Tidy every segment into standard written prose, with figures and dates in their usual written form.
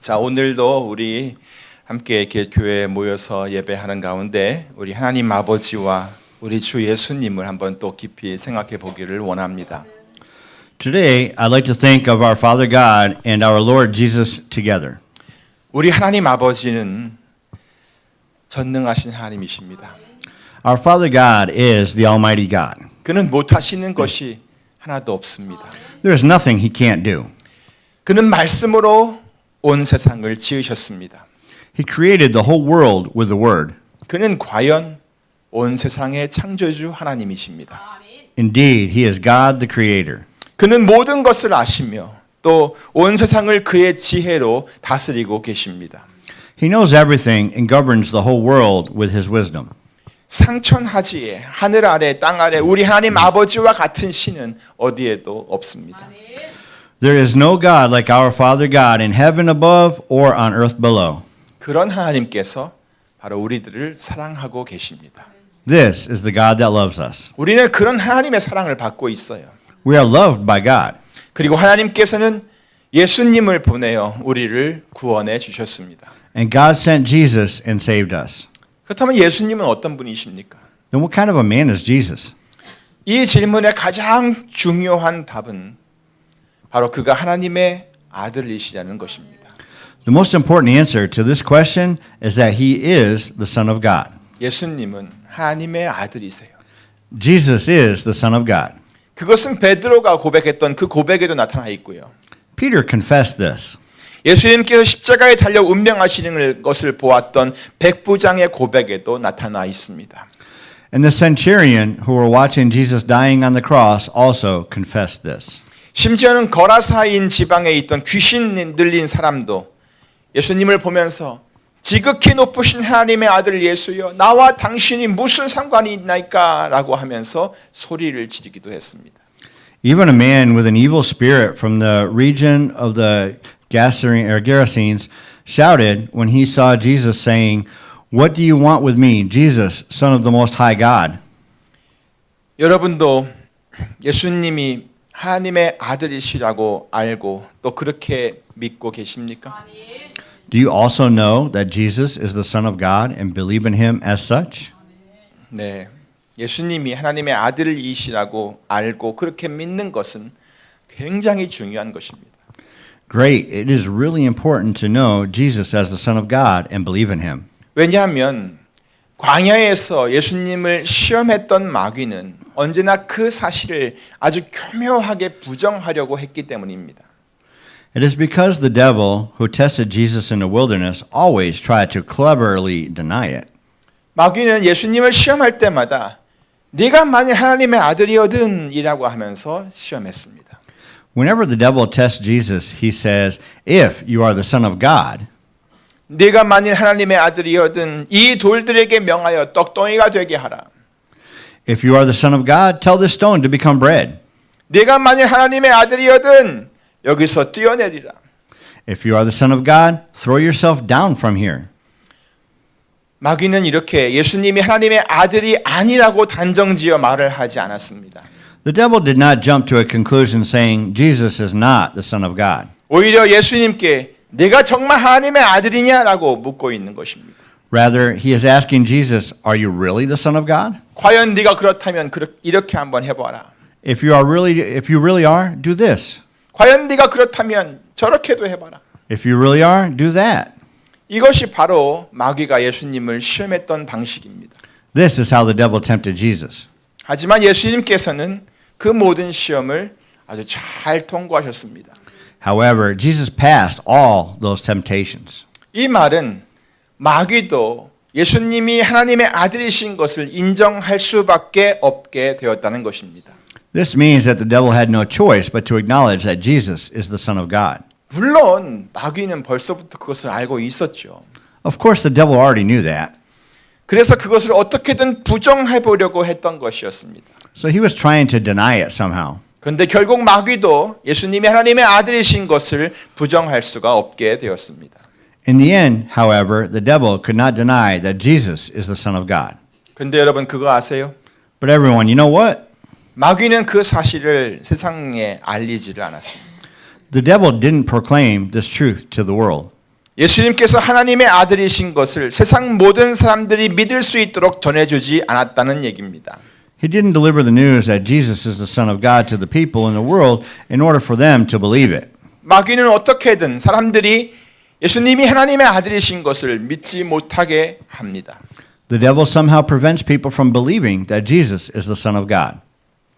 자, 오늘도 우리 함께 이렇게 교회에 모여서 예배하는 가운데 우리 하나님 아버지와 우리 주 예수님을 한번 또 깊이 생각해 보기를 원합니다. Today, I'd like to think of our Father God and our Lord Jesus together. 우리 하나님 아버지는 전능하신 하나님이십니다. Our Father God is the Almighty God. 그는 못하시는 것이 하나도 없습니다. There is nothing He can't do. 그는 말씀으로 온 세상을 지으셨습니다. He created the whole world with the Word. 그는 과연 온 세상의 창조주 하나님이십니다. Indeed, He is God the Creator. 그는 모든 것을 아시며 또 온 세상을 그의 지혜로 다스리고 계십니다. He knows everything and governs the whole world with His wisdom. 상천하지에 하늘 아래 땅 아래 우리 하나님 아버지와 같은 신은 어디에도 없습니다. There is no God like our Father God in heaven above or on earth below. 그런 하나님께서 바로 우리들을 사랑하고 계십니다. This is the God that loves us. 우리는 그런 하나님의 사랑을 받고 있어요. We are loved by God. 그리고 하나님께서는 예수님을 보내어 우리를 구원해 주셨습니다. And God sent Jesus and saved us. 그렇다면 예수님은 어떤 분이십니까? Then what kind of a man is Jesus? 이 질문의 가장 중요한 답은 바로 그가 하나님의 아들이시라는 것입니다. The most important answer to this question is that He is the Son of God. 예수님은 하나님의 아들이세요. Jesus is the Son of God. 그것은 베드로가 고백했던 그 고백에도 나타나 있고요. Peter confessed this. 예수님께서 십자가에 달려 운명하시는 것을 보았던 백부장의 고백에도 나타나 있습니다. And the centurion who were watching Jesus dying on the cross also confessed this. 심지어는 거라사인 지방에 있던 귀신 들린 사람도 예수님을 보면서 지극히 높으신 하나님의 아들 예수여 나와 당신이 무슨 상관이 있나이까 라고 하면서 소리를 지르기도 했습니다. Even a man with an evil spirit from the region of the Gerasenes shouted when he saw Jesus saying, "What do you want with me, Jesus, Son of the Most High God?" 여러분도 예수님이 하나님의 아들이시라고 알고 또 그렇게 믿고 계십니까? Do you also know that Jesus is the Son of God and believe in Him as such? 네, 예수님이 하나님의 아들이시라고 알고 그렇게 믿는 것은 굉장히 중요한 것입니다. Great. It is really important to know Jesus as the Son of God and believe in Him. 왜냐하면 광야에서 예수님을 시험했던 마귀는 언제나 그 사실을 아주 교묘하게 부정하려고 했기 때문입니다. It is because the devil who tested Jesus in the wilderness always tried to cleverly deny it. 마귀는 예수님을 시험할 때마다 네가 만일 하나님의 아들이거든 이라고 하면서 시험했습니다. Whenever the devil tests Jesus, he says, "If you are the Son of God," 네가 만일 하나님의 아들이거든 이 돌들에게 명하여 떡덩이가 되게 하라. if you are the Son of God, tell this stone to become bread. 네가 만일 하나님의 아들이거든 여기서 뛰어내리라. If you are the Son of God, throw yourself down from here. 마귀는 이렇게 예수님이 하나님의 아들이 아니라고 단정지어 말을 하지 않았습니다. The devil did not jump to a conclusion saying Jesus is not the Son of God. 오히려 예수님께 내가 정말 하나님의 아들이냐라고 묻고 있는 것입니다. Rather, he is asking Jesus, "Are you really the Son of God? 과연 네가 그렇다면 이렇게 한번 해봐라. If you really are, do this. 과연 네가 그렇다면 저렇게도 해봐라. If you really are, do that." 이것이 바로 마귀가 예수님을 시험했던 방식입니다. This is how the devil tempted Jesus. 하지만 예수님께서는 그 모든 시험을 아주 잘 통과하셨습니다. However, Jesus passed all those temptations. 이 말은 마귀도 예수님이 하나님의 아들이신 것을 인정할 수밖에 없게 되었다는 것입니다. This means that the devil had no choice but to acknowledge that Jesus is the Son of God. 물론 마귀는 벌써부터 그것을 알고 있었죠. Of course, the devil already knew that. 그래서 그것을 어떻게든 부정해 보려고 했던 것이었습니다. So he was trying to deny it somehow. 그런데 결국 마귀도 예수님이 하나님의 아들이신 것을 부정할 수가 없게 되었습니다. In the end, however, the devil could not deny that Jesus is the Son of God. 그런데 여러분 그거 아세요? But everyone, you know what? 마귀는 그 사실을 세상에 알리지를 않았습니다. The devil didn't proclaim this truth to the world. 예수님께서 하나님의 아들이신 것을 세상 모든 사람들이 믿을 수 있도록 전해주지 않았다는 얘기입니다. He didn't deliver the news that Jesus is the Son of God to the people in the world in order for them to believe it. 마귀는 어떻게든 사람들이 예수님이 하나님의 아들이신 것을 믿지 못하게 합니다. The devil somehow prevents people from believing that Jesus is the Son of God.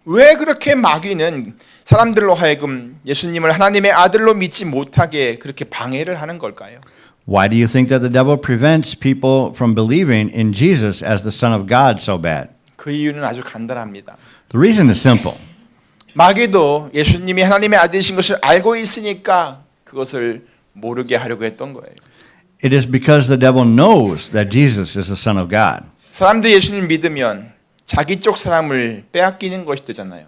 왜 그렇게 마귀는 사람들로 하여금 예수님을 하나님의 아들로 믿지 못하게 그렇게 방해를 하는 걸까요? Why do you think that the devil prevents people from believing in Jesus as the Son of God so bad? 그 이유는 아주 간단합니다. The reason is simple. 마귀도 예수님이 하나님의 아들이신 것을 알고 있으니까 그것을 모르게 하려고 했던 거예요. It is because the devil knows that Jesus is the Son of God. 사람들이 예수님 믿으면 자기 쪽 사람을 빼앗기는 것이 되잖아요.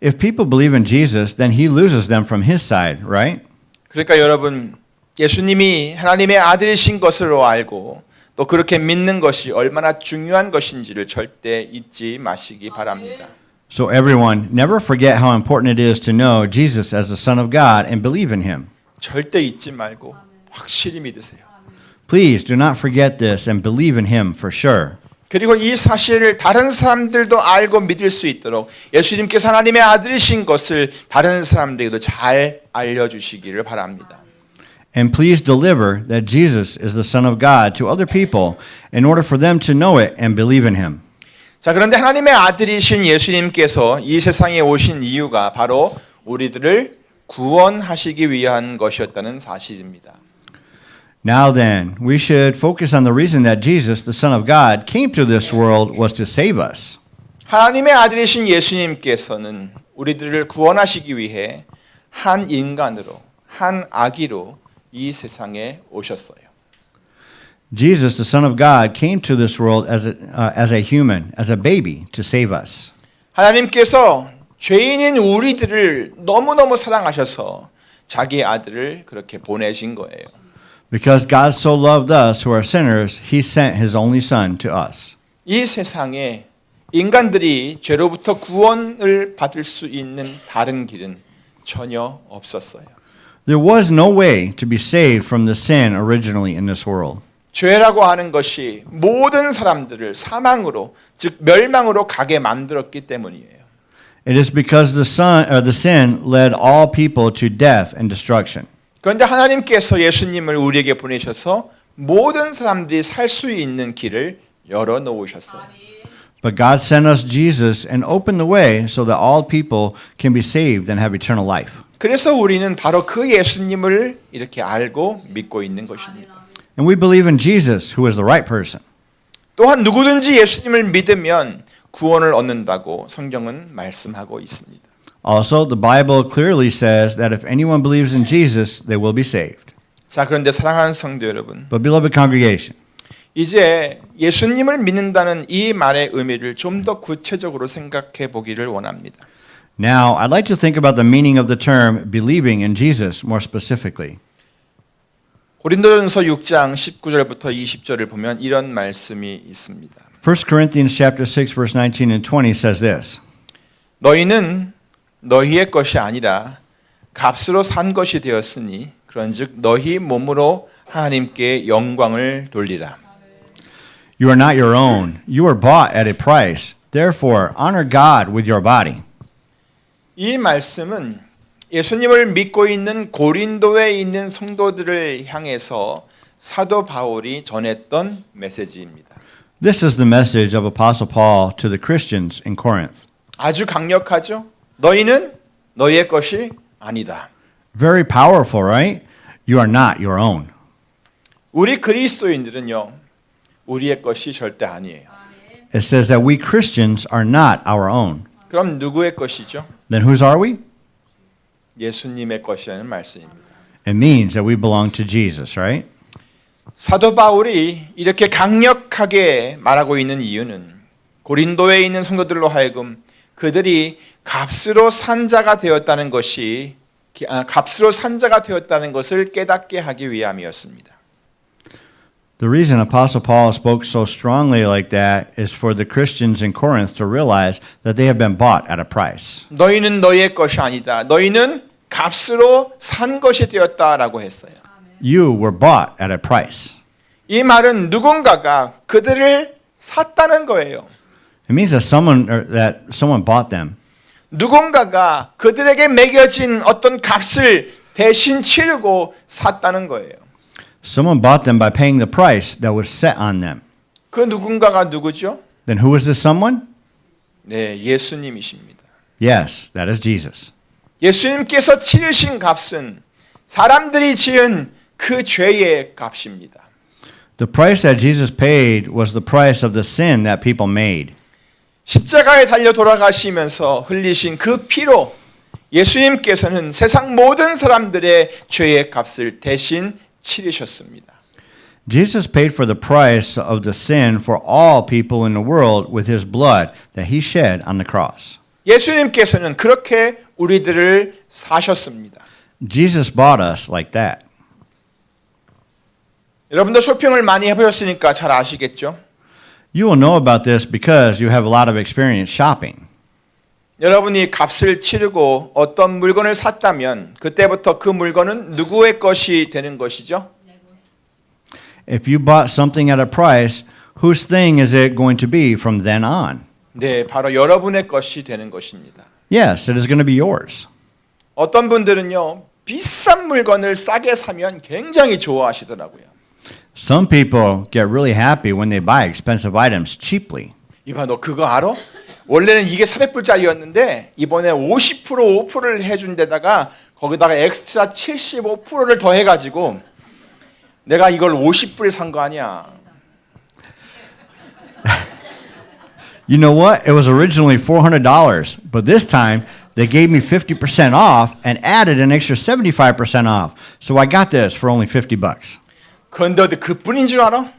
If people believe in Jesus, then he loses them from his side, right? 그러니까 여러분 예수님이 하나님의 아들이신 것으로 알고 또 그렇게 믿는 것이 얼마나 중요한 것인지를 절대 잊지 마시기 바랍니다. So everyone, never forget how important it is to know Jesus as the Son of God and believe in him. 절대 잊지 말고 확실히 믿으세요. Please do not forget this and believe in him for sure. 그리고 이 사실을 다른 사람들도 알고 믿을 수 있도록 예수님께서 하나님의 아들이신 것을 다른 사람들에게도 잘 알려주시기를 바랍니다. And please deliver that Jesus is the Son of God to other people in order for them to know it and believe in him. 자, 그런데 하나님의 아들이신 예수님께서 이 세상에 오신 이유가 바로 우리들을 구원하시기 위한 것이었다는 사실입니다. Now then, we should focus on the reason that Jesus, the Son of God, came to this world was to save us. 하나님의 아들이신 예수님께서는 우리들을 구원하시기 위해 한 인간으로, 한 아기로 이 세상에 오셨어요. Jesus, the Son of God, came to this world as a human, as a baby, to save us. 하나님께서 죄인인 우리들을 너무너무 사랑하셔서 자기 아들을 그렇게 보내신 거예요. Because God so loved us who are sinners, he sent his only Son to us. 이 세상에 인간들이 죄로부터 구원을 받을 수 있는 다른 길은 전혀 없었어요. There was no way to be saved from the sin originally in this world. 죄라고 하는 것이 모든 사람들을 사망으로, 즉 멸망으로 가게 만들었기 때문이에요. It is because the sin led all people to death and destruction. 그런데 하나님께서 예수님을 우리에게 보내셔서 모든 사람들이 살 수 있는 길을 열어 놓으셨어요. But God sent us Jesus and opened the way so that all people can be saved and have eternal life. 그래서 우리는 바로 그 예수님을 이렇게 알고 믿고 있는 것입니다. And we believe in Jesus, who is the right person. 또한 누구든지 예수님을 믿으면 구원을 얻는다고 성경은 말씀하고 있습니다. Also, the Bible clearly says that if anyone believes in Jesus, they will be saved. 자, 그런데 사랑하는 성도 여러분, But beloved congregation, 이제 예수님을 믿는다는 이 말의 의미를 좀 더 구체적으로 생각해 보기를 원합니다. now I'd like to think about the meaning of the term believing in Jesus more specifically. 고린도전서 6장 19절부터 20절을 보면 이런 말씀이 있습니다. 1 Corinthians chapter 6 verse 19 and 20 says this. 너희는 너희의 것이 아니라 값으로 산 것이 되었으니 그런즉 너희 몸으로 하나님께 영광을 돌리라. You are not your own. You were bought at a price. Therefore, honor God with your body. 이 말씀은 예수님을 믿고 있는 고린도에 있는 성도들을 향해서 사도 바울이 전했던 메시지입니다. This is the message of Apostle Paul to the Christians in Corinth. 아주 강력하죠? 너희는 너희의 것이 아니다. Very powerful, right? You are not your own. 우리 그리스도인들은요, 우리의 것이 절대 아니에요. It says that we Christians are not our own. 그럼 누구의 것이죠? Then whose are we? 예수님의 것이라는 말씀입니다. It means that we belong to Jesus, right? 사도 바울이 이렇게 강력하게 말하고 있는 이유는 고린도에 있는 성도들로 하여금 그들이 값으로 산 자가 되었다는 것이 값으로 산 자가 되었다는 것을 깨닫게 하기 위함이었습니다. The reason Apostle Paul spoke so strongly like that is for the Christians in Corinth to realize that they have been bought at a price. 너희는 너희의 것이 아니다. 너희는 값으로 산 것이 되었다라고 했어요. You were bought at a price. 이 말은 누군가가 그들을 샀다는 거예요. It means that someone bought them. 누군가가 그들에게 매겨진 어떤 값을 대신 치르고 샀다는 거예요. Someone bought them by paying the price that was set on them. 그 누군가가 누구죠? Then who is this someone? 네, 예수님이십니다. Yes, that is Jesus. 예수님께서 치르신 값은 사람들이 지은 그 죄의 값입니다. The price that Jesus paid was the price of the sin that people made. 십자가에 달려 돌아가시면서 흘리신 그 피로 예수님께서는 세상 모든 사람들의 죄의 값을 대신 치르셨습니다. Jesus paid for the price of the sin for all people in the world with his blood that he shed on the cross. 예수님께서는 그렇게 우리들을 사셨습니다. Jesus bought us like that. 여러분도 쇼핑을 많이 해보셨으니까 잘 아시겠죠? You will know about this because you have a lot of experience shopping. 여러분이 값을 치르고 어떤 물건을 샀다면 그때부터 그 물건은 누구의 것이 되는 것이죠? If you bought something at a price, whose thing is it going to be from then on? 네, 바로 여러분의 것이 되는 것입니다. Yes, it is going to be yours. 어떤 분들은요, 비싼 물건을 싸게 사면 굉장히 좋아하시더라고요. Some people get really happy when they buy expensive items cheaply. 이봐, 너 그거 알아? 원래는 이게 400불짜리였는데 이번에 50% 오프를 해준 데다가 거기다가 엑스트라 75%를 더 해가지고 내가 이걸 50불에 산 거 아니야. You know what? It was originally $400, but this time they gave me 50% off and added an extra 75% off. So I got this for only $50. 그런데 그뿐인 줄 알아?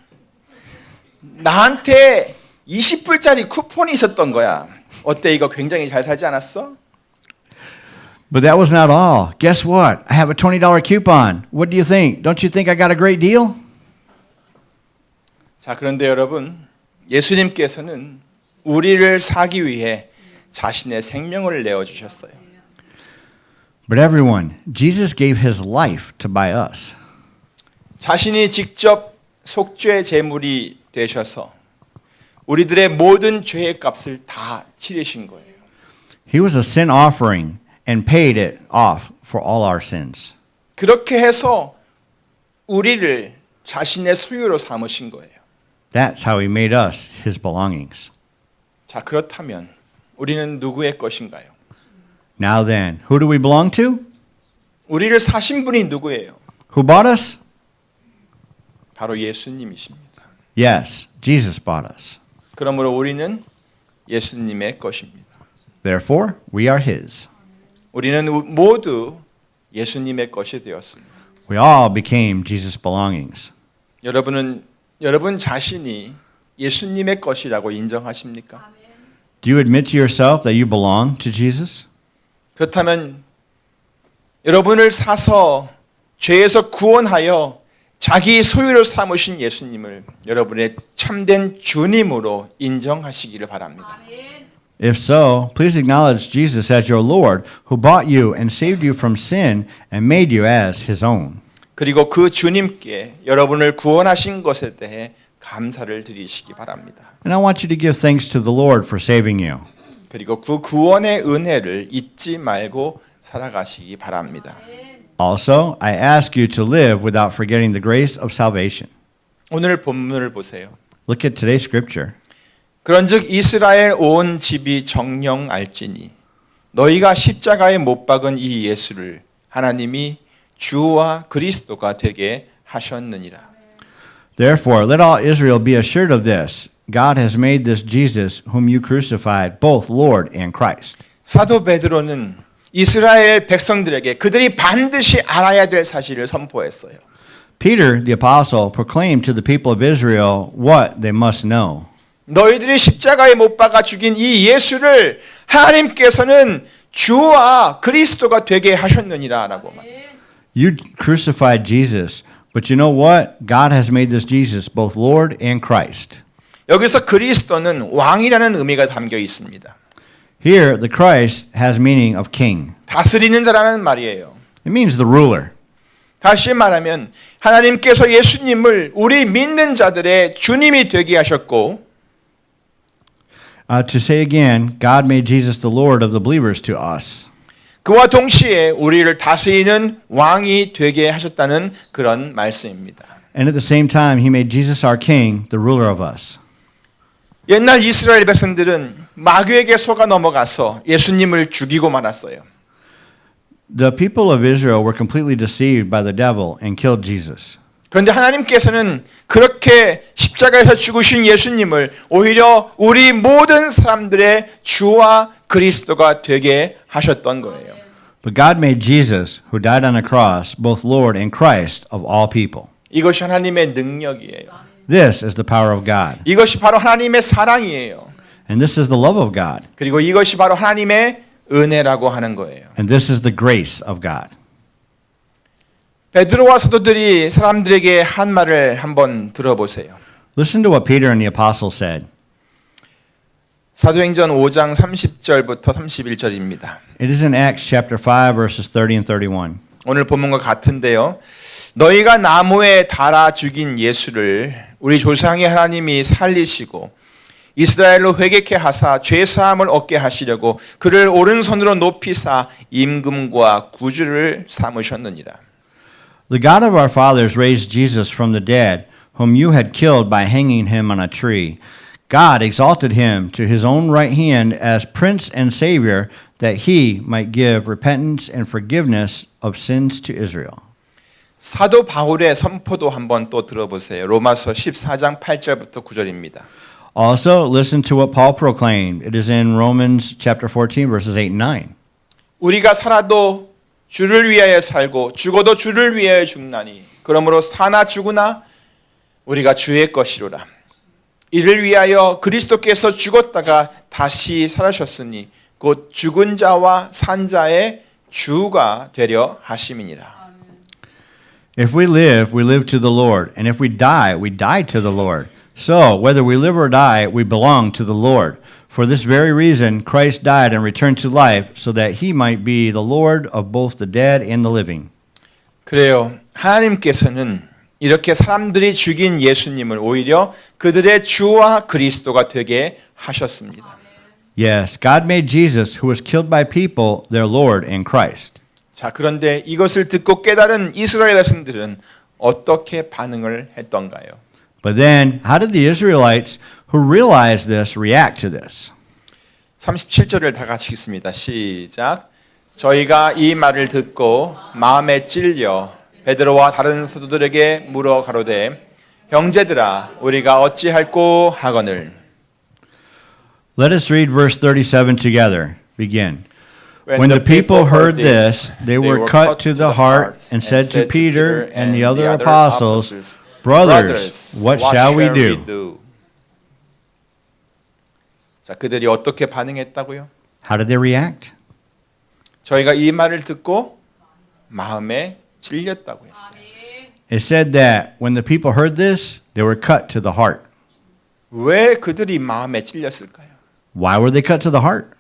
나한테 20불짜리 쿠폰이 있었던 거야. 어때, 이거 굉장히 잘 사지 않았어? But that was not all. Guess what? I have a $20 coupon. What do you think? Don't you think I got a great deal? 자, 그런데 여러분, 예수님께서는 우리를 사기 위해 자신의 생명을 내어주셨어요. But everyone, Jesus gave his life to buy us. 자신이 직접 속죄 제물이 되셔서 우리들의 모든 죄의 값을 다 치르신 거예요. He was a sin offering and paid it off for all our sins. 그렇게 해서 우리를 자신의 소유로 삼으신 거예요. That's how he made us his belongings. 자, 그렇다면 우리는 누구의 것인가요? Now then, who do we belong to? 우리를 사신 분이 누구예요? Who bought us? 바로 예수님이십니다. Yes, Jesus bought us. 그러므로 우리는 예수님의 것입니다. Therefore, we are his. 우리는 모두 예수님의 것이 되었습니다. We all became Jesus' belongings. 여러분 자신이 예수님의 것이라고 인정하십니까? Do you admit to yourself that you belong to Jesus? 그렇다면 여러분을 사서 죄에서 구원하여 자기 소유로 삼으신 예수님을 여러분의 참된 주님으로 인정하시기를 바랍니다. If so, please acknowledge Jesus as your Lord, who bought you and saved you from sin and made you as his own. 그리고 그 주님께 여러분을 구원하신 것에 대해 감사를 드리시기 바랍니다. And I want you to give thanks to the Lord for saving you. 그리고 그 구원의 은혜를 잊지 말고 살아가시기 바랍니다. Also, I ask you to live without forgetting the grace of salvation. 오늘 본문을 보세요. Look at today's scripture. 그런즉 이스라엘 온 집이 정녕 알지니 너희가 십자가에 못 박은 이 예수를 하나님이 주와 그리스도가 되게 하셨느니라. Therefore, let all Israel be assured of this. God has made this Jesus, whom you crucified, both Lord and Christ. 사도 베드로는 이스라엘 백성들에게 그들이 반드시 알아야 될 사실을 선포했어요. Peter, the apostle, proclaimed to the people of Israel what they must know. 너희들이 십자가에 못 박아 죽인 이 예수를 하나님께서는 주와 그리스도가 되게 하셨느니라라고 말합니다. You crucified Jesus, but you know what? God has made this Jesus both Lord and Christ. 여기서 그리스도는 왕이라는 의미가 담겨 있습니다. Here, the Christ has meaning of king. 다스리는 자라는 말이에요. It means the ruler. 다시 말하면 하나님께서 예수님을 우리 믿는 자들의 주님이 되게 하셨고 To say again, God made Jesus the Lord of the believers to us. 그와 동시에 우리를 다스리는 왕이 되게 하셨다는 그런 말씀입니다. And at the same time, He made Jesus our King, the ruler of us. 옛날 이스라엘 백성들은 마귀에게 속아 넘어가서 예수님을 죽이고 말았어요. The people of Israel were completely deceived by the devil and killed Jesus. 그런데 하나님께서는 그렇게 십자가에서 죽으신 예수님을 오히려 우리 모든 사람들의 주와 그리스도가 되게 하셨던 거예요. But God made Jesus, who died on the cross, both Lord and Christ of all people. 이것이 하나님의 능력이에요. This is the power of God. 이것이 바로 하나님의 사랑이에요. And this is the love of God. 그리고 이것이 바로 하나님의 은혜라고 하는 거예요. And this is the grace of God. 베드로와 사도들이 사람들에게 한 말을 한번 들어보세요. Listen to what Peter and the apostles said. 사도행전 5장 30절부터 31절입니다. It is in Acts chapter 5 verses 30 and 31. 오늘 본문과 같은데요. 너희가 나무에 달아 죽인 예수를 우리 조상의 하나님이 살리시고 이스라엘로 회개케 하사 죄 사함을 얻게 하시려고 그를 오른손으로 높이사 임금과 구주를 삼으셨느니라. The God of our fathers raised Jesus from the dead, whom you had killed by hanging him on a tree. God exalted him to his own right hand as Prince and Savior, that he might give repentance and forgiveness of sins to Israel. 사도 바울의 선포도 한번 또 들어보세요. 로마서 14장 8절부터 9절입니다. Also, listen to what Paul proclaimed. It is in Romans chapter 14 verses 8 and 9. 우리가 살아도 주를 위하여 살고 죽어도 주를 위하여 죽나니 그러므로 사나 죽으나 우리가 주의 것이로라. 이를 위하여 그리스도께서 죽었다가 다시 살아셨으니 곧 죽은 자와 산 자의 주가 되려 하심이니라. If we live to the Lord. And if we die to the Lord. So, whether we live or die, we belong to the Lord. For this very reason, Christ died and returned to life, so that he might be the Lord of both the dead and the living. 그래요. 하나님께서는 이렇게 사람들이 죽인 예수님을 오히려 그들의 주와 그리스도가 되게 하셨습니다. Yes, God made Jesus, who was killed by people, their Lord and Christ. 자, 그런데 이것을 듣고 깨달은 이스라엘 백성들은 어떻게 반응을 했던가요? But then, how did the Israelites who realized this react to this? 37절을 다 같이 읽습니다. 시작. 저희가 이 말을 듣고 마음에 찔려 베드로와 다른 사도들에게 물어 가로되 형제들아 우리가 어찌할꼬 하거늘. Let us read verse 37 together. Begin. When the people heard this, they were cut to the heart and said to Peter and the other apostles, Brothers, what shall we do? 자, 그들이 어떻게 반응했다고요? How did they react? 저희가 이 말을 듣고 마음에 찔렸다고 했어요. It said that when the people heard this, they were cut to the heart. 왜 그들이 마음에 찔렸을까요? Why were they cut to the heart?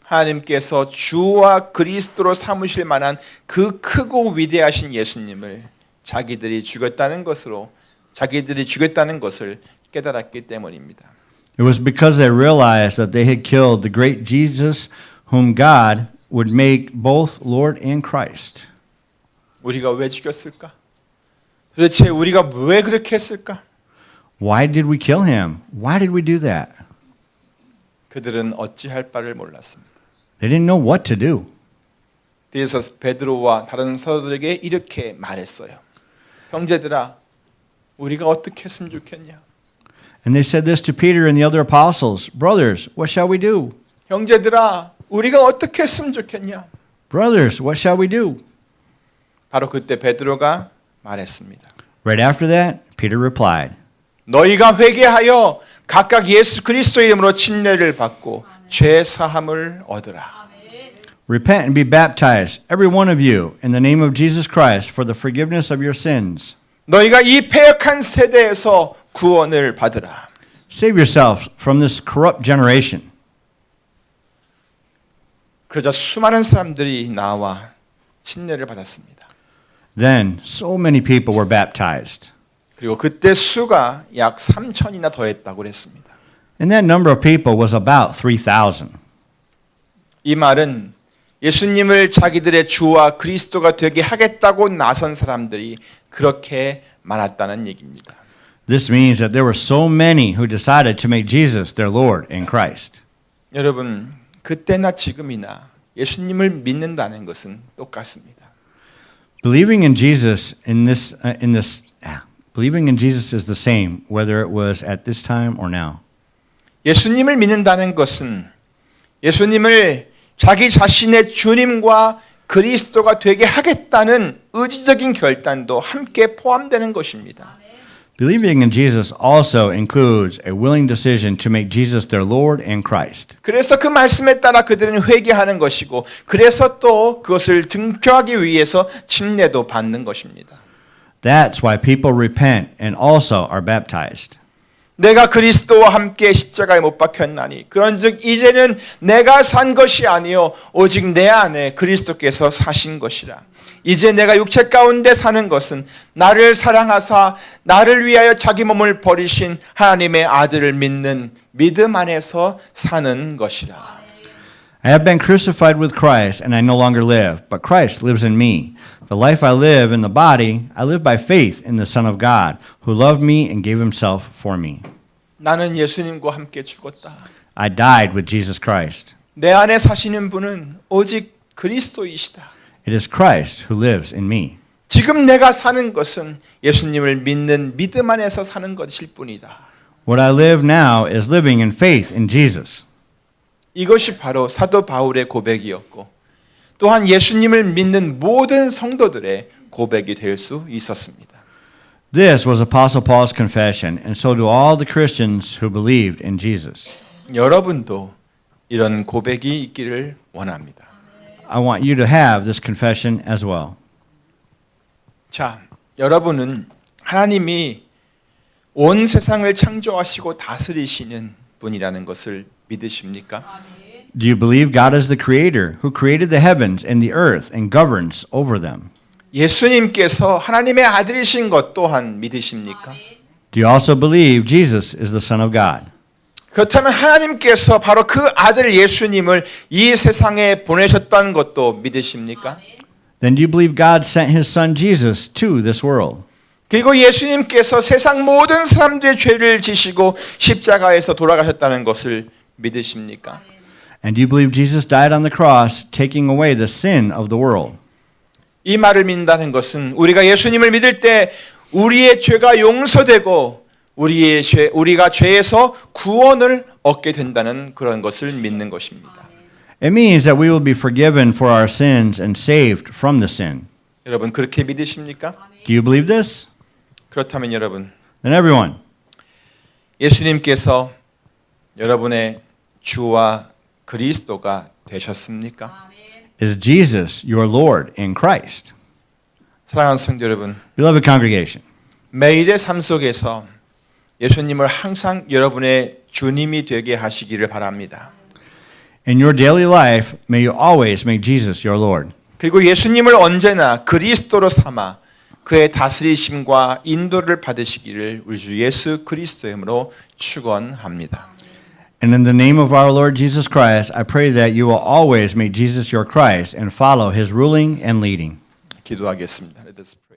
하나님께서 주와 그리스도로 삼으실 만한 그 크고 위대하신 예수님을 자기들이 죽였다는 것을 깨달았기 때문입니다. It was because they realized that they had killed the great Jesus, whom God would make both Lord and Christ. 우리가 왜 죽였을까? 도대체 우리가 왜 그렇게 했을까? Why did we kill him? Why did we do that? 그들은 어찌할 바를 몰랐습니다. They didn't know what to do. 그래서 베드로와 다른 사도들에게 이렇게 말했어요. 형제들아, 우리가 어떻게 했으면 좋겠냐? And they said this to Peter and the other apostles. Brothers, what shall we do? 형제들아, 우리가 어떻게 했으면 좋겠냐? Brothers, what shall we do? 바로 그때 베드로가 말했습니다. Right after that, Peter replied, 너희가 회개하여 각각 예수 그리스도 이름으로 침례를 받고 죄 사함을 얻으라. Repent and be baptized, every one of you, in the name of Jesus Christ for the forgiveness of your sins. 너희가 이 패역한 세대에서 구원을 받으라. Save yourselves from this corrupt generation. 그러자 수많은 사람들이 나와 침례를 받았습니다. Then so many people were baptized. 그리고 그때 수가 약 3천이나 더했다고 그랬습니다. And that number of people was about 3,000. 이 말은 예수님을 자기들의 주와 그리스도가 되게 하겠다고 나선 사람들이 그렇게 많았다는 얘기입니다. This means that there were so many who decided to make Jesus their Lord and Christ. 여러분, 그때나 지금이나 예수님을 믿는다는 것은 똑같습니다. Believing in Jesus believing in Jesus is the same whether it was at this time or now. 예수님을 믿는다는 것은 예수님을 자기 자신의 주님과 그리스도가 되게 하겠다는 의지적인 결단도 함께 포함되는 것입니다. Believing in Jesus also includes a willing decision to make Jesus their Lord and Christ. 그래서 그 말씀에 따라 그들은 회개하는 것이고 그래서 또 그것을 증표하기 위해서 침례도 받는 것입니다. That's why people repent and also are baptized. 내가 그리스도와 함께 십자가에 못 박혔나니 그런즉 이제는 내가 산 것이 아니요 오직 내 안에 그리스도께서 사신 것이라. 이제 내가 육체 가운데 사는 것은 나를 사랑하사 나를 위하여 자기 몸을 버리신 하나님의 아들을 믿는 믿음 안에서 사는 것이라. I have been crucified with Christ and I no longer live, but Christ lives in me. The life I live in the body, I live by faith in the Son of God, who loved me and gave himself for me. 나는 예수님과 함께 죽었다. I died with Jesus Christ. 내 안에 사시는 분은 오직 그리스도이시다. It is Christ who lives in me. 지금 내가 사는 것은 예수님을 믿는 믿음 안에서 사는 것일 뿐이다. What I live now is living in faith in Jesus. 이것이 바로 사도 바울의 고백이었고 또한 예수님을 믿는 모든 성도들의 고백이 될 수 있었습니다. This was Apostle Paul's confession, and so do all the Christians who believed in Jesus. 여러분도 이런 고백이 있기를 원합니다. I want you to have this confession as well. 자, 여러분은 하나님이 온 세상을 창조하시고 다스리시는 분이라는 것을 믿으십니까? Do you believe God is the creator who created the heavens and the earth and governs over them? 예수님께서 하나님의 아들이신 것 또한 믿으십니까? Do you also believe Jesus is the Son of God? 그렇다면 하나님께서 바로 그 아들 예수님을 이 세상에 보내셨다는 것도 믿으십니까? Then do you believe God sent his son Jesus to this world? 그리고 예수님께서 세상 모든 사람들의 죄를 지시고 십자가에서 돌아가셨다는 것을 믿으십니까? And do you believe Jesus died on the cross, taking away the sin of the world? 이 말을 믿는다는 것은 우리가 예수님을 믿을 때 우리의 죄가 용서되고 우리가 죄에서 구원을 얻게 된다는 그런 것을 믿는 것입니다. It means that we will be forgiven for our sins and saved from the sin. 여러분 그렇게 믿으십니까? Do you believe this? 그렇다면 여러분 Then everyone, 예수님께서 여러분의 주와 그리스도가 되셨습니까? is Jesus your Lord in Christ? 사랑하는 성도 여러분, Beloved congregation, 매일의 삶 속에서 예수님을 항상 여러분의 주님이 되게 하시기를 바랍니다. in your daily life, may you always make Jesus your Lord. 그리고 예수님을 언제나 그리스도로 삼아 그의 다스리심과 인도를 받으시기를 우리 주 예수 그리스도의 이름으로 축원합니다. And in the name of our Lord Jesus Christ, I pray that you will always make Jesus your Christ and follow his ruling and leading. 기도하겠습니다. Let us pray.